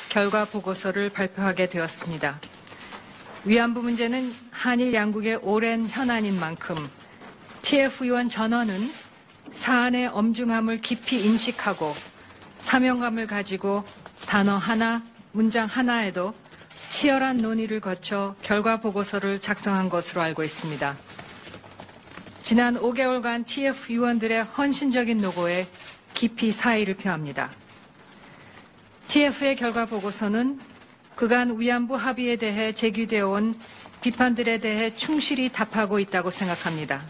결과 보고서를 발표하게 되었습니다. 위안부 문제는 한일 양국의 오랜 현안인 만큼 TF 의원 전원은 사안의 엄중함을 깊이 인식하고 사명감을 가지고 단어 하나, 문장 하나에도 치열한 논의를 거쳐 결과 보고서를 작성한 것으로 알고 있습니다. 지난 5개월간 TF 의원들의 헌신적인 노고에 깊이 사의를 표합니다. TF의 결과 보고서는 그간 위안부 합의에 대해 제기되어 온 비판들에 대해 충실히 답하고 있다고 생각합니다.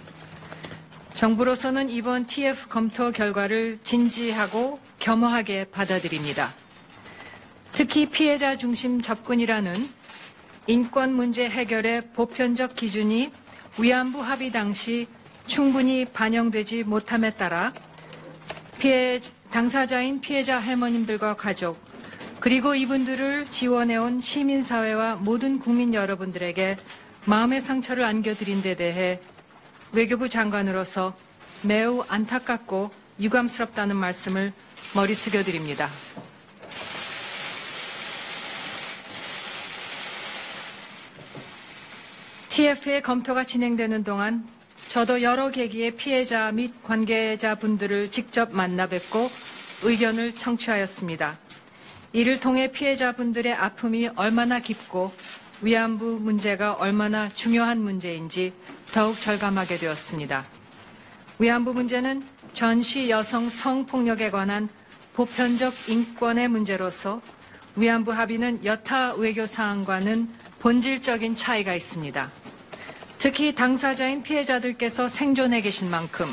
정부로서는 이번 TF 검토 결과를 진지하고 겸허하게 받아들입니다. 특히 피해자 중심 접근이라는 인권 문제 해결의 보편적 기준이 위안부 합의 당시 충분히 반영되지 못함에 따라 당사자인 피해자 할머님들과 가족, 그리고 이분들을 지원해온 시민사회와 모든 국민 여러분들에게 마음의 상처를 안겨드린 데 대해 외교부 장관으로서 매우 안타깝고 유감스럽다는 말씀을 머리 숙여드립니다. TF의 검토가 진행되는 동안 저도 여러 계기의 피해자 및 관계자분들을 직접 만나 뵙고 의견을 청취하였습니다. 이를 통해 피해자분들의 아픔이 얼마나 깊고 위안부 문제가 얼마나 중요한 문제인지 더욱 절감하게 되었습니다. 위안부 문제는 전시 여성 성폭력에 관한 보편적 인권의 문제로서 위안부 합의는 여타 외교 사항과는 본질적인 차이가 있습니다. 특히 당사자인 피해자들께서 생존해 계신 만큼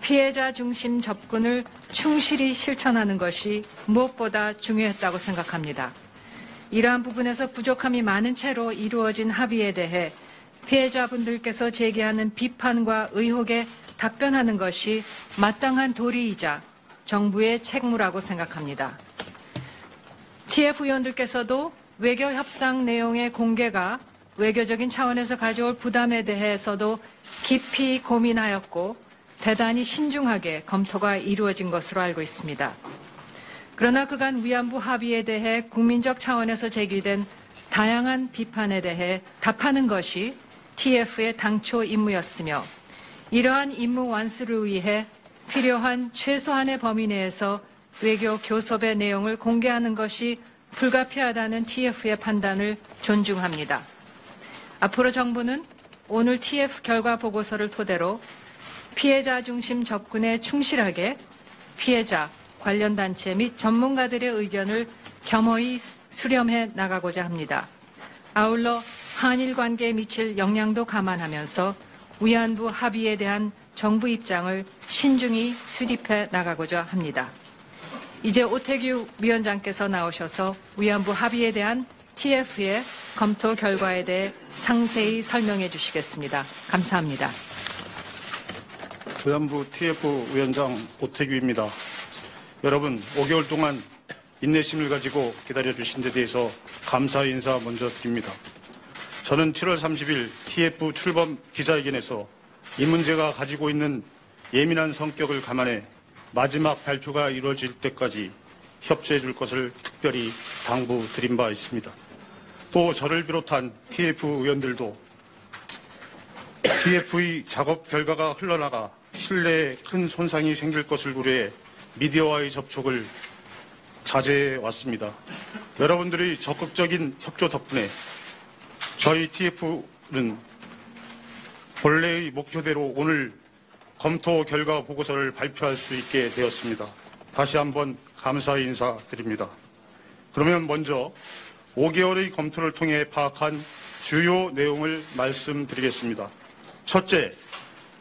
피해자 중심 접근을 충실히 실천하는 것이 무엇보다 중요했다고 생각합니다. 이러한 부분에서 부족함이 많은 채로 이루어진 합의에 대해 피해자분들께서 제기하는 비판과 의혹에 답변하는 것이 마땅한 도리이자 정부의 책무라고 생각합니다. TF 의원들께서도 외교 협상 내용의 공개가 외교적인 차원에서 가져올 부담에 대해서도 깊이 고민하였고 대단히 신중하게 검토가 이루어진 것으로 알고 있습니다. 그러나 그간 위안부 합의에 대해 국민적 차원에서 제기된 다양한 비판에 대해 답하는 것이 TF의 당초 임무였으며 이러한 임무 완수를 위해 필요한 최소한의 범위 내에서 외교 교섭의 내용을 공개하는 것이 불가피하다는 TF의 판단을 존중합니다. 앞으로 정부는 오늘 TF 결과 보고서를 토대로 피해자 중심 접근에 충실하게 피해자, 관련 단체 및 전문가들의 의견을 겸허히 수렴해 나가고자 합니다. 아울러 한일 관계에 미칠 영향도 감안하면서 위안부 합의에 대한 정부 입장을 신중히 수립해 나가고자 합니다. 이제 오태규 위원장께서 나오셔서 위안부 합의에 대한 TF의 검토 결과에 대해 상세히 설명해 주시겠습니다. 감사합니다. 위안부 TF 위원장 오태규입니다. 여러분, 5개월 동안 인내심을 가지고 기다려주신 데 대해서 감사 인사 먼저 드립니다. 저는 7월 30일 TF 출범 기자회견에서 이 문제가 가지고 있는 예민한 성격을 감안해 마지막 발표가 이루어질 때까지 협조해 줄 것을 특별히 당부드린 바 있습니다. 또 저를 비롯한 TF 의원들도 TF의 작업 결과가 흘러나가 신뢰에 큰 손상이 생길 것을 고려해 미디어와의 접촉을 자제해 왔습니다. 여러분들의 적극적인 협조 덕분에 저희 TF는 본래의 목표대로 오늘 검토 결과 보고서를 발표할 수 있게 되었습니다. 다시 한번 감사의 인사드립니다. 그러면 먼저 5개월의 검토를 통해 파악한 주요 내용을 말씀드리겠습니다. 첫째,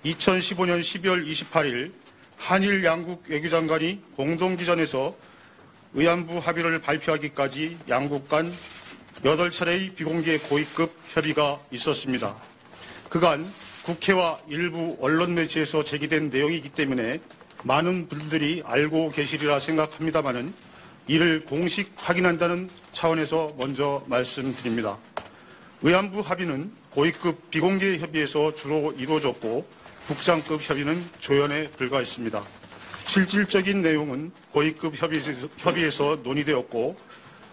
2015년 12월 28일 한일 양국 외교장관이 공동기전에서 위안부 합의를 발표하기까지 양국 간 8차례의 비공개 고위급 협의가 있었습니다. 그간 국회와 일부 언론 매체에서 제기된 내용이기 때문에 많은 분들이 알고 계시리라 생각합니다마는 이를 공식 확인한다는 차원에서 먼저 말씀드립니다. 위안부 합의는 고위급 비공개 협의에서 주로 이루어졌고 국장급 협의는 조연에 불과했습니다. 실질적인 내용은 고위급 협의에서 논의되었고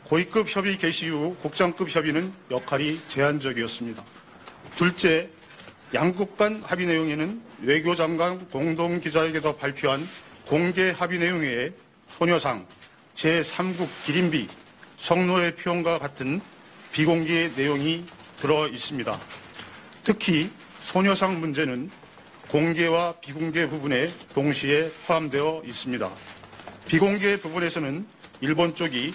고위급 협의 개시 후 국장급 협의는 역할이 제한적이었습니다. 둘째, 양국 간 합의 내용에는 외교장관 공동기자회견에서 발표한 공개 합의 내용에 소녀상, 제3국 기린비, 성노예 표현과 같은 비공개 내용이 들어 있습니다. 특히 소녀상 문제는 공개와 비공개 부분에 동시에 포함되어 있습니다. 비공개 부분에서는 일본 쪽이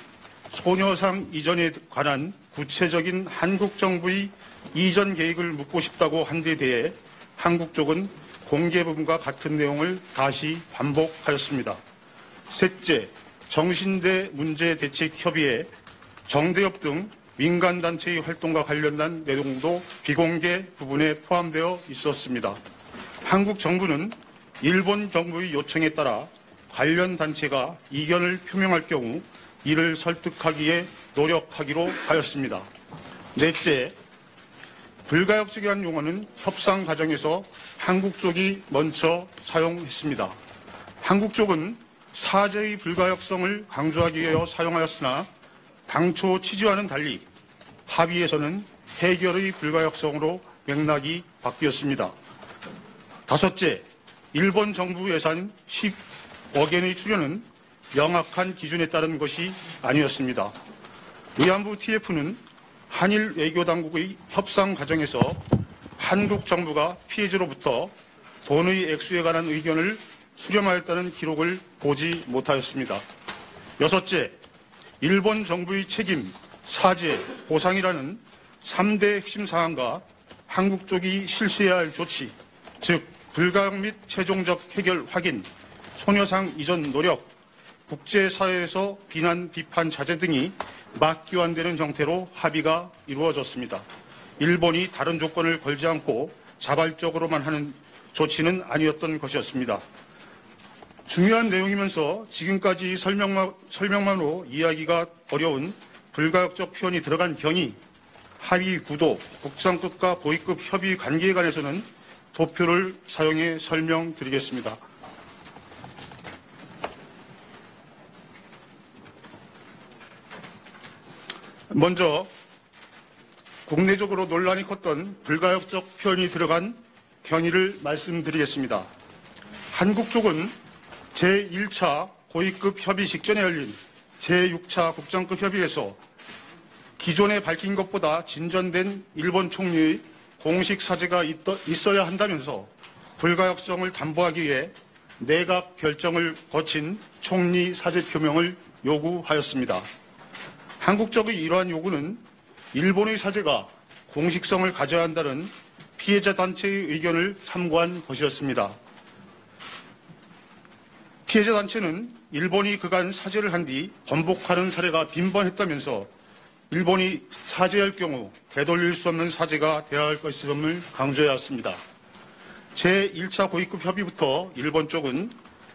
소녀상 이전에 관한 구체적인 한국 정부의 이전 계획을 묻고 싶다고 한 데 대해 한국 쪽은 공개 부분과 같은 내용을 다시 반복하였습니다. 셋째, 정신대 문제 대책 협의회, 정대협 등 민간단체의 활동과 관련된 내용도 비공개 부분에 포함되어 있었습니다. 한국 정부는 일본 정부의 요청에 따라 관련 단체가 이견을 표명할 경우 이를 설득하기에 노력하기로 하였습니다. 넷째, 불가역적이라는 용어는 협상 과정에서 한국 쪽이 먼저 사용했습니다. 한국 쪽은 사죄의 불가역성을 강조하기 위해 사용하였으나 당초 취지와는 달리 합의에서는 해결의 불가역성으로 맥락이 바뀌었습니다. 다섯째, 일본 정부 예산 10억 엔의 출연은 명확한 기준에 따른 것이 아니었습니다. 위안부 TF는 한일 외교당국의 협상 과정에서 한국 정부가 피해자로부터 돈의 액수에 관한 의견을 수렴하였다는 기록을 보지 못하였습니다. 여섯째, 일본 정부의 책임, 사죄, 보상이라는 3대 핵심 사항과 한국 쪽이 실시해야 할 조치, 즉 불가역 및 최종적 해결 확인, 소녀상 이전 노력, 국제사회에서 비난, 비판, 자제 등이 맞교환되는 형태로 합의가 이루어졌습니다. 일본이 다른 조건을 걸지 않고 자발적으로만 하는 조치는 아니었던 것이었습니다. 중요한 내용이면서 지금까지 설명만으로 이해하기가 어려운 불가역적 표현이 들어간 경위, 합의 구도, 국장급과 고위급 협의 관계에 관해서는 도표를 사용해 설명드리겠습니다. 먼저 국내적으로 논란이 컸던 불가역적 표현이 들어간 경위를 말씀드리겠습니다. 한국 쪽은 제1차 고위급 협의 직전에 열린 제6차 국장급 협의에서 기존에 밝힌 것보다 진전된 일본 총리의 공식 사죄가 있어야 한다면서 불가역성을 담보하기 위해 내각 결정을 거친 총리 사죄 표명을 요구하였습니다. 한국 쪽의 이러한 요구는 일본의 사죄가 공식성을 가져야 한다는 피해자 단체의 의견을 참고한 것이었습니다. 피해자 단체는 일본이 그간 사죄를 한 뒤 번복하는 사례가 빈번했다면서 일본이 사죄할 경우 되돌릴 수 없는 사죄가 되어야 할 것임을 강조해왔습니다. 제1차 고위급 협의부터 일본 쪽은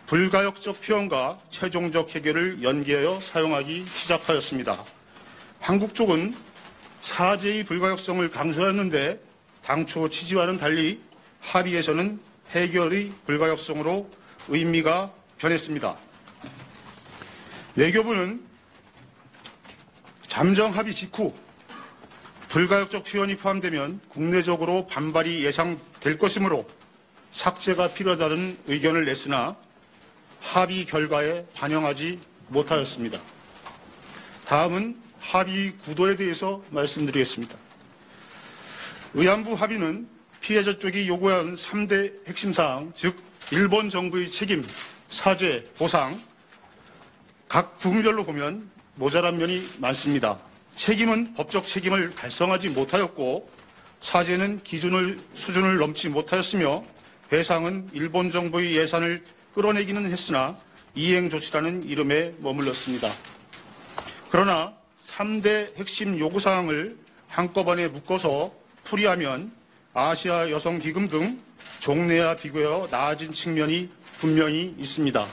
불가역적 표현과 최종적 해결을 연계하여 사용하기 시작하였습니다. 한국 쪽은 사죄의 불가역성을 강조했는데 당초 취지와는 달리 합의에서는 해결의 불가역성으로 의미가 변했습니다. 외교부는 잠정 합의 직후 불가역적 표현이 포함되면 국내적으로 반발이 예상될 것이므로 삭제가 필요하다는 의견을 냈으나 합의 결과에 반영하지 못하였습니다. 다음은 합의 구도에 대해서 말씀드리겠습니다. 위안부 합의는 피해자 쪽이 요구한 3대 핵심 사항, 즉 일본 정부의 책임, 사죄, 보상, 각 부분별로 보면 모자란 면이 많습니다. 책임은 법적 책임을 달성하지 못하였고 사죄는 수준을 넘지 못하였으며 배상은 일본 정부의 예산을 끌어내기는 했으나 이행 조치라는 이름에 머물렀습니다. 그러나 3대 핵심 요구사항을 한꺼번에 묶어서 풀이하면 아시아 여성기금 등 종래와 비교하여 나아진 측면이 분명히 있습니다.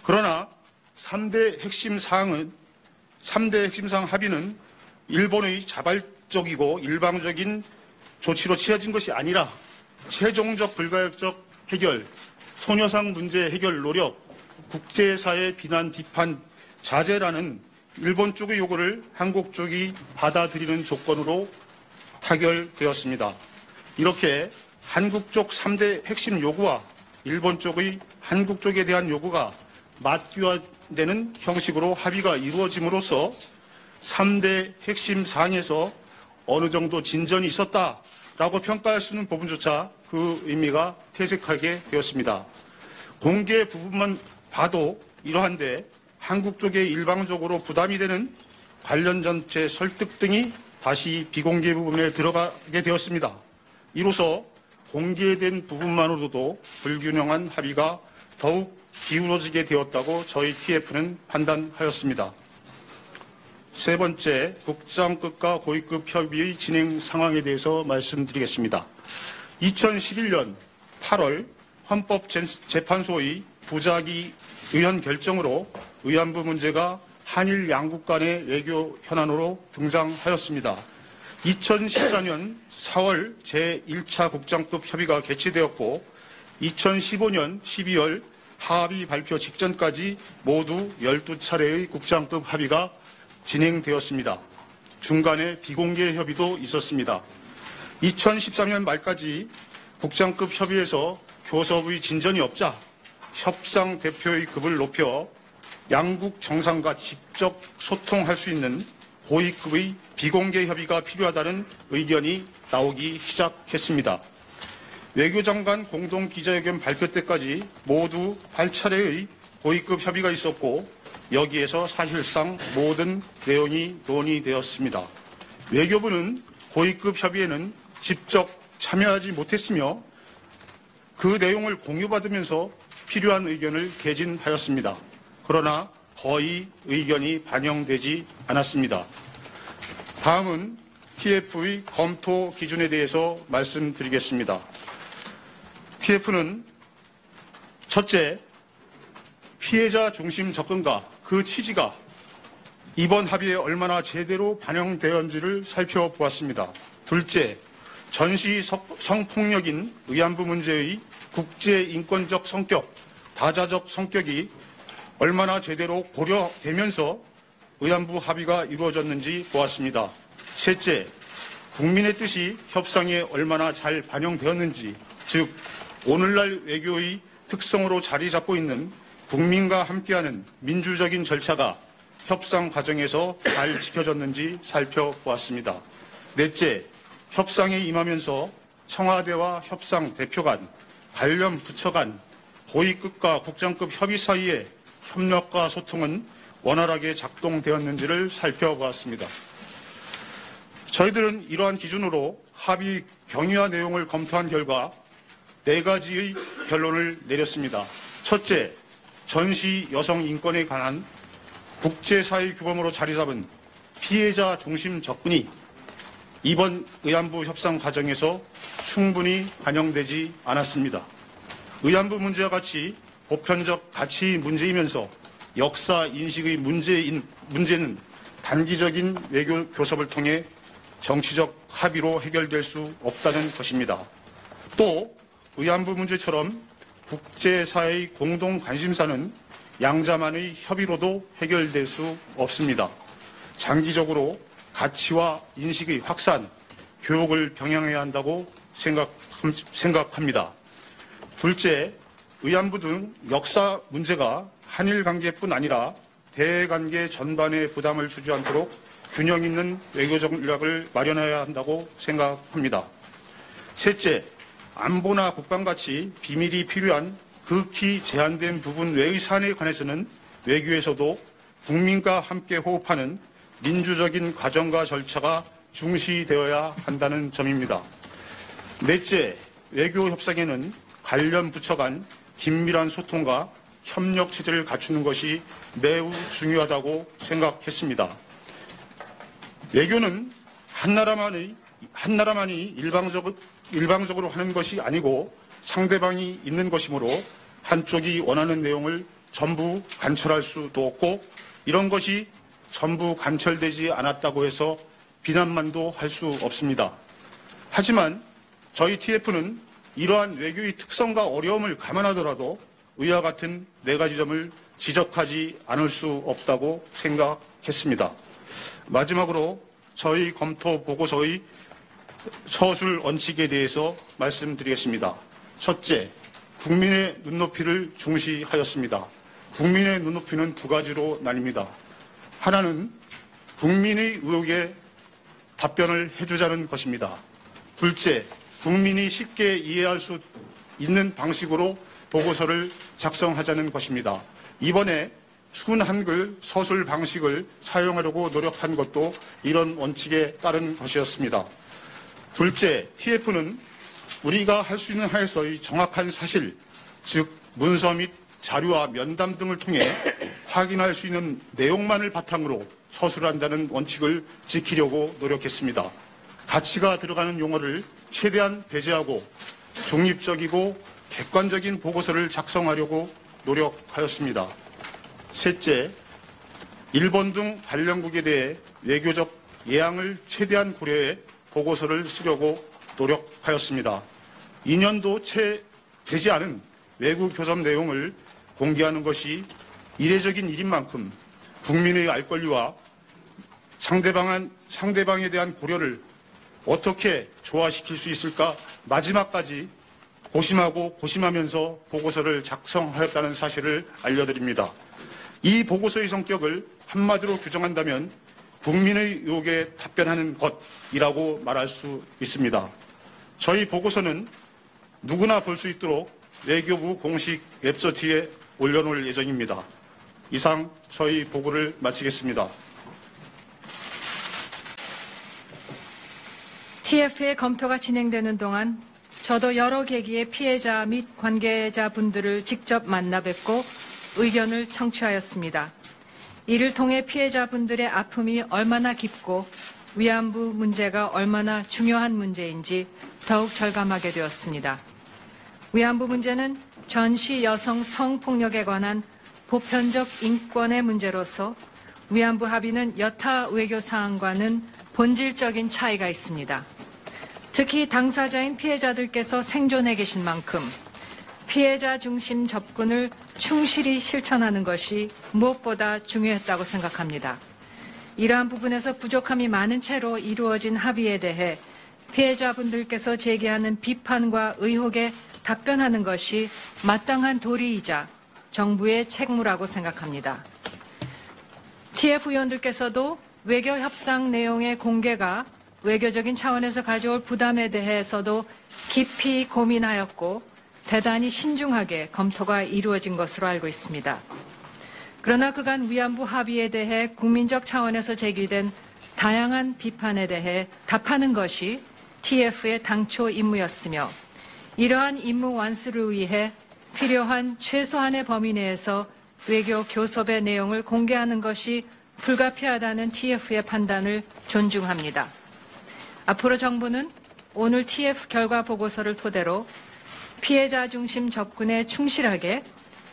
그러나 3대 핵심 사항 합의는 일본의 자발적이고 일방적인 조치로 취해진 것이 아니라 최종적 불가역적 해결, 소녀상 문제 해결 노력, 국제사회 비난 비판 자제라는 일본 쪽의 요구를 한국 쪽이 받아들이는 조건으로 타결되었습니다. 이렇게 한국 쪽 3대 핵심 요구와 일본 쪽의 한국 쪽에 대한 요구가 맞교환되는 형식으로 합의가 이루어짐으로써 3대 핵심 사항에서 어느 정도 진전이 있었다라고 평가할 수 있는 부분조차 그 의미가 퇴색하게 되었습니다. 공개 부분만 봐도 이러한데 한국 쪽에 일방적으로 부담이 되는 관련 전체 설득 등이 다시 비공개 부분에 들어가게 되었습니다. 이로써 공개된 부분만으로도 불균형한 합의가 더욱 기울어지게 되었다고 저희 TF는 판단하였습니다. 세 번째, 국장급과 고위급 협의의 진행 상황에 대해서 말씀드리겠습니다. 2011년 8월 헌법재판소의 부작위 의원 결정으로 의안부 문제가 한일 양국 간의 외교 현안으로 등장하였습니다. 2014년 4월 제1차 국장급 협의가 개최되었고 2015년 12월 합의 발표 직전까지 모두 12차례의 국장급 합의가 진행되었습니다. 중간에 비공개 협의도 있었습니다. 2013년 말까지 국장급 협의에서 교섭의 진전이 없자 협상 대표의 급을 높여 양국 정상과 직접 소통할 수 있는 고위급의 비공개 협의가 필요하다는 의견이 나오기 시작했습니다. 외교장관 공동기자회견 발표 때까지 모두 8차례의 고위급 협의가 있었고 여기에서 사실상 모든 내용이 논의되었습니다. 외교부는 고위급 협의에는 직접 참여하지 못했으며 그 내용을 공유받으면서 필요한 의견을 개진하였습니다. 그러나 거의 의견이 반영되지 않았습니다. 다음은 TF의 검토 기준에 대해서 말씀드리겠습니다. TF는 첫째, 피해자 중심 접근과 그 취지가 이번 합의에 얼마나 제대로 반영되었는지를 살펴보았습니다. 둘째, 전시 성폭력인 의안부 문제의 국제인권적 성격, 다자적 성격이 얼마나 제대로 고려되면서 의안부 합의가 이루어졌는지 보았습니다. 셋째, 국민의 뜻이 협상에 얼마나 잘 반영되었는지, 즉 오늘날 외교의 특성으로 자리 잡고 있는 국민과 함께하는 민주적인 절차가 협상 과정에서 잘 지켜졌는지 살펴보았습니다. 넷째, 협상에 임하면서 청와대와 협상 대표 간, 관련 부처 간, 고위급과 국장급 협의 사이에 협력과 소통은 원활하게 작동되었는지를 살펴보았습니다. 저희들은 이러한 기준으로 합의 경위와 내용을 검토한 결과 4가지의 결론을 내렸습니다. 첫째, 전시 여성 인권에 관한 국제사회 규범으로 자리 잡은 피해자 중심 접근이 이번 의안부 협상 과정에서 충분히 반영되지 않았습니다. 의안부 문제와 같이 보편적 가치 문제이면서 역사 인식의 문제는 단기적인 외교 교섭을 통해 정치적 합의로 해결될 수 없다는 것입니다. 또 의안부 문제처럼 국제사회의 공동 관심사는 양자만의 협의로도 해결될 수 없습니다. 장기적으로 가치와 인식의 확산, 교육을 병행해야 한다고 생각합니다. 둘째, 의안부 등 역사 문제가 한일 관계뿐 아니라 대관계 전반에 부담을 주지 않도록 균형 있는 외교 전략을 마련해야 한다고 생각합니다. 셋째, 안보나 국방같이 비밀이 필요한 극히 제한된 부분 외의 사안에 관해서는 외교에서도 국민과 함께 호흡하는 민주적인 과정과 절차가 중시되어야 한다는 점입니다. 넷째, 외교 협상에는 관련 부처 간 긴밀한 소통과 협력 체제를 갖추는 것이 매우 중요하다고 생각했습니다. 외교는 한 나라만이 일방적으로 하는 것이 아니고 상대방이 있는 것이므로 한쪽이 원하는 내용을 전부 관철할 수도 없고 이런 것이 전부 관철되지 않았다고 해서 비난만도 할 수 없습니다. 하지만 저희 TF는 이러한 외교의 특성과 어려움을 감안하더라도 위와 같은 4가지 점을 지적하지 않을 수 없다고 도록했습니다. 마지막으로 저희 검토 보고서의 서술 원칙에 대해서 말씀드리겠습니다. 첫째, 국민의 눈높이를 중시하였습니다. 국민의 눈높이는 두 가지로 나뉩니다. 하나는 국민의 의혹에 답변을 해주자는 것입니다. 둘째, 국민이 쉽게 이해할 수 있는 방식으로 보고서를 작성하자는 것입니다. 이번에 순 한글 서술 방식을 사용하려고 노력한 것도 이런 원칙에 따른 것이었습니다. 둘째, TF는 우리가 할 수 있는 한에서의 정확한 사실, 즉 문서 및 자료와 면담 등을 통해 확인할 수 있는 내용만을 바탕으로 서술한다는 원칙을 지키려고 노력했습니다. 가치가 들어가는 용어를 최대한 배제하고 중립적이고 객관적인 보고서를 작성하려고 노력하였습니다. 셋째, 일본 등 관련국에 대해 외교적 예앙을 최대한 고려해 보고서를 쓰려고 노력하였습니다. 2년도 채 되지 않은 외국 교섭 내용을 공개하는 것이 이례적인 일인 만큼 국민의 알 권리와 상대방에 대한 고려를 어떻게 조화시킬 수 있을까 마지막까지 고심하고 고심하면서 보고서를 작성하였다는 사실을 알려드립니다. 이 보고서의 성격을 한마디로 규정한다면 국민의 의혹에 답변하는 것이라고 말할 수 있습니다. 저희 보고서는 누구나 볼 수 있도록 외교부 공식 웹사이트에 올려놓을 예정입니다. 이상 저희 보고를 마치겠습니다. TF의 검토가 진행되는 동안 저도 여러 계기의 피해자 및 관계자분들을 직접 만나 뵙고 의견을 청취하였습니다. 이를 통해 피해자분들의 아픔이 얼마나 깊고 위안부 문제가 얼마나 중요한 문제인지 더욱 절감하게 되었습니다. 위안부 문제는 전시 여성 성폭력에 관한 보편적 인권의 문제로서 위안부 합의는 여타 외교 사항과는 본질적인 차이가 있습니다. 특히 당사자인 피해자들께서 생존해 계신 만큼 피해자 중심 접근을 충실히 실천하는 것이 무엇보다 중요했다고 생각합니다. 이러한 부분에서 부족함이 많은 채로 이루어진 합의에 대해 피해자분들께서 제기하는 비판과 의혹에 답변하는 것이 마땅한 도리이자 정부의 책무라고 생각합니다. TF 의원들께서도 외교 협상 내용의 공개가 외교적인 차원에서 가져올 부담에 대해서도 깊이 고민하였고 대단히 신중하게 검토가 이루어진 것으로 알고 있습니다. 그러나 그간 위안부 합의에 대해 국민적 차원에서 제기된 다양한 비판에 대해 답하는 것이 TF의 당초 임무였으며 이러한 임무 완수를 위해 필요한 최소한의 범위 내에서 외교 교섭의 내용을 공개하는 것이 불가피하다는 TF의 판단을 존중합니다. 앞으로 정부는 오늘 TF 결과 보고서를 토대로 피해자 중심 접근에 충실하게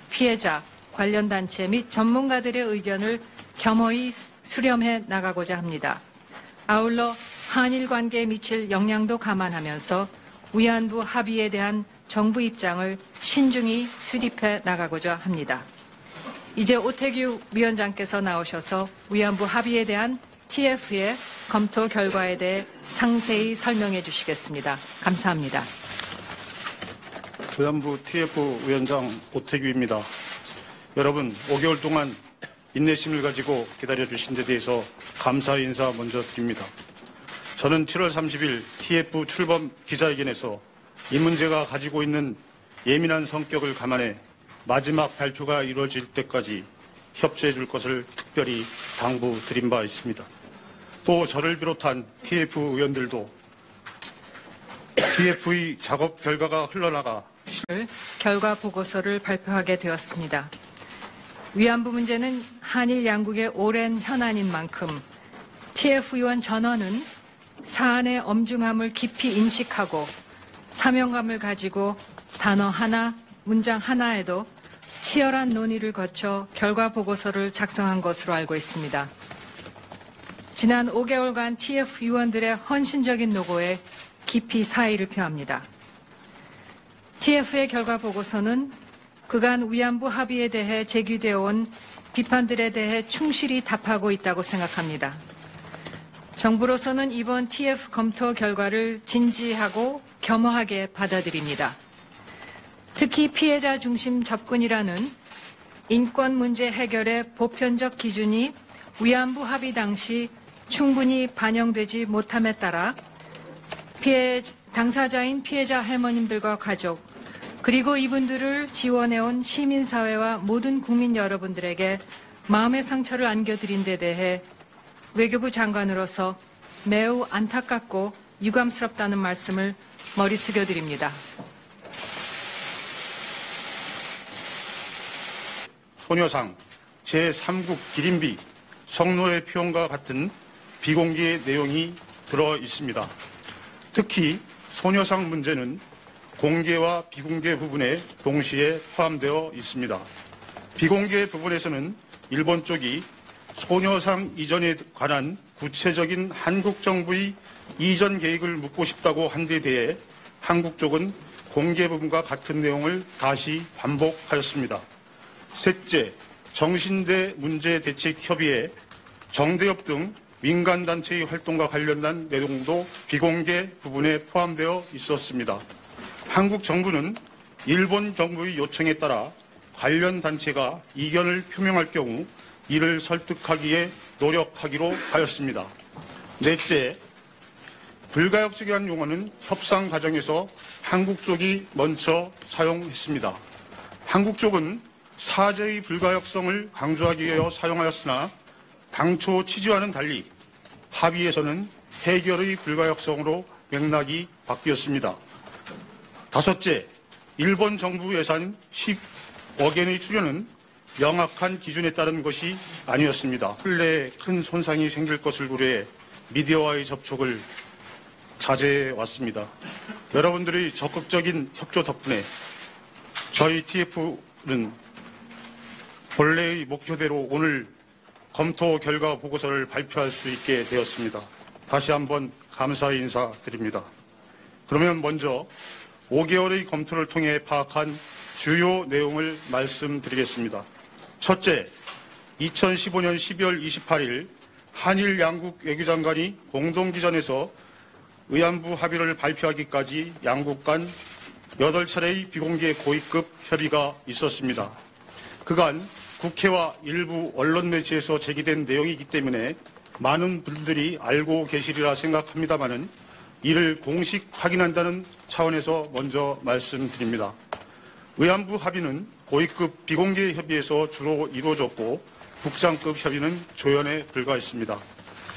피해자, 관련 단체 및 전문가들의 의견을 겸허히 수렴해 나가고자 합니다. 아울러 한일 관계에 미칠 영향도 감안하면서 위안부 합의에 대한 정부 입장을 신중히 수립해 나가고자 합니다. 이제 오태규 위원장께서 나오셔서 위안부 합의에 대한 TF의 검토 결과에 대해 상세히 설명해 주시겠습니다. 감사합니다. 위안부 TF 위원장 오태규입니다. 여러분, 5개월 동안 인내심을 가지고 기다려주신 데 대해서 감사의 인사 먼저 드립니다. 저는 7월 30일 TF 출범 기자회견에서 이 문제가 가지고 있는 예민한 성격을 감안해 마지막 발표가 이루어질 때까지 협조해 줄 것을 특별히 당부드린 바 있습니다. 또 저를 비롯한 TF 의원들도 TF의 작업 결과가 흘러나가 결과 보고서를 발표하게 되었습니다. 위안부 문제는 한일 양국의 오랜 현안인 만큼 TF 의원 전원은 사안의 엄중함을 깊이 인식하고 사명감을 가지고 단어 하나, 문장 하나에도 치열한 논의를 거쳐 결과 보고서를 작성한 것으로 알고 있습니다. 지난 5개월간 TF 의원들의 헌신적인 노고에 깊이 사의를 표합니다. TF의 결과 보고서는 그간 위안부 합의에 대해 제기되어 온 비판들에 대해 충실히 답하고 있다고 생각합니다. 정부로서는 이번 TF 검토 결과를 진지하고 겸허하게 받아들입니다. 특히 피해자 중심 접근이라는 인권 문제 해결의 보편적 기준이 위안부 합의 당시 충분히 반영되지 못함에 따라 당사자인 피해자 할머님들과 가족 그리고 이분들을 지원해온 시민사회와 모든 국민 여러분들에게 마음의 상처를 안겨드린 데 대해 외교부 장관으로서 매우 안타깝고 유감스럽다는 말씀을 머리 숙여드립니다. 소녀상 제3국 기린비 성노예 표현과 같은 비공개 내용이 들어 있습니다. 특히 소녀상 문제는 공개와 비공개 부분에 동시에 포함되어 있습니다. 비공개 부분에서는 일본 쪽이 소녀상 이전에 관한 구체적인 한국 정부의 이전 계획을 묻고 싶다고 한 데 대해 한국 쪽은 공개 부분과 같은 내용을 다시 반복하였습니다. 셋째, 정신대 문제 대책 협의회, 정대협 등 민간단체의 활동과 관련된 내용도 비공개 부분에 포함되어 있었습니다. 한국 정부는 일본 정부의 요청에 따라 관련 단체가 이견을 표명할 경우 이를 설득하기에 노력하기로 하였습니다. 넷째, 불가역적이라는 용어는 협상 과정에서 한국 쪽이 먼저 사용했습니다. 한국 쪽은 사죄의 불가역성을 강조하기 위하여 사용하였으나 당초 취지와는 달리 합의에서는 해결의 불가역성으로 맥락이 바뀌었습니다. 다섯째, 일본 정부 예산 10억 엔의 출연은 명확한 기준에 따른 것이 아니었습니다. 신뢰에 큰 손상이 생길 것을 고려해 미디어와의 접촉을 자제해 왔습니다. 여러분들의 적극적인 협조 덕분에 저희 TF는 본래의 목표대로 오늘 검토 결과 보고서를 발표할 수 있게 되었습니다. 다시 한번 감사의 인사드립니다. 그러면 먼저 5개월의 검토를 통해 파악한 주요 내용을 말씀드리겠습니다. 첫째, 2015년 12월 28일 한일 양국 외교장관이 공동기전에서 위안부 합의를 발표하기까지 양국 간 8차례의 비공개 고위급 협의가 있었습니다. 그간 국회와 일부 언론 매체에서 제기된 내용이기 때문에 많은 분들이 알고 계시리라 생각합니다마는 이를 공식 확인한다는 차원에서 먼저 말씀드립니다. 위안부 합의는 고위급 비공개 협의에서 주로 이루어졌고 국장급 협의는 조연에 불과했습니다.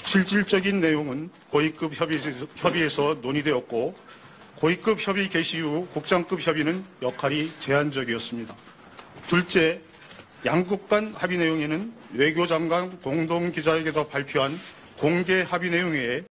실질적인 내용은 고위급 협의에서 논의되었고 고위급 협의 개시 후 국장급 협의는 역할이 제한적이었습니다. 둘째, 양국 간 합의 내용에는 외교장관 공동기자회견에서 발표한 공개 합의 내용 외에